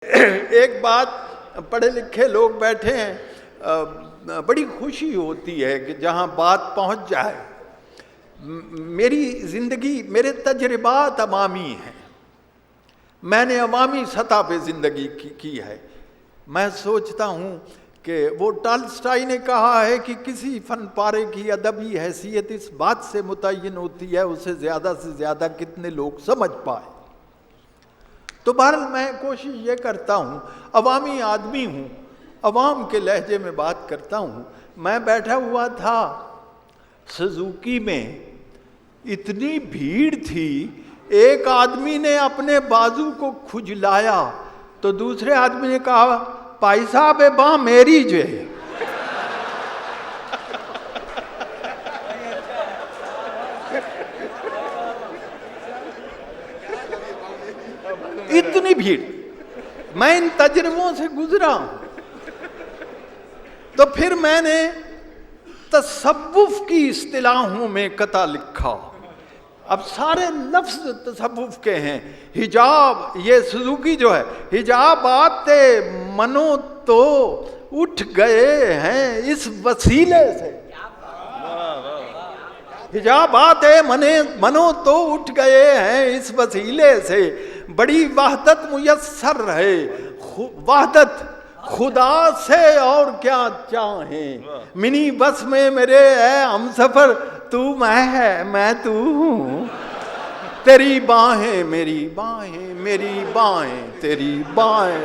ایک بات، پڑھے لکھے لوگ بیٹھے ہیں، بڑی خوشی ہوتی ہے کہ جہاں بات پہنچ جائے۔ میری زندگی، میرے تجربات عوامی ہیں، میں نے عوامی سطح پہ زندگی کی ہے۔ میں سوچتا ہوں کہ وہ ٹالسٹائی نے کہا ہے کہ کسی فن پارے کی ادبی حیثیت اس بات سے متعین ہوتی ہے اسے زیادہ سے زیادہ کتنے لوگ سمجھ پائے۔ تو بہرحال میں کوشش یہ کرتا ہوں، عوامی آدمی ہوں، عوام کے لہجے میں بات کرتا ہوں۔ میں بیٹھا ہوا تھا سوزوکی میں، اتنی بھیڑ تھی، ایک آدمی نے اپنے بازو کو کھجلایا تو دوسرے آدمی نے کہا، بھائی صاحب باں میری جو ہے۔ اتنی بھیڑ، میں ان تجربوں سے گزرا ہوں۔ تو پھر میں نے تصوف کی اصطلاحوں میں قطع لکھا، اب سارے لفظ تصوف کے ہیں۔ حجاب، یہ سوزوکی جو ہے، حجابات منو تو اٹھ گئے ہیں اس وسیلے سے، حجابات منو تو اٹھ گئے ہیں اس وسیلے سے، بڑی وحدت میسر ہے، وحدت خدا سے اور کیا چاہیں، منی بس میں میرے اے ہم سفر، تو میں ہے میں تو ہوں، تیری باہیں میری باہیں، میری بائیں تیری بائیں۔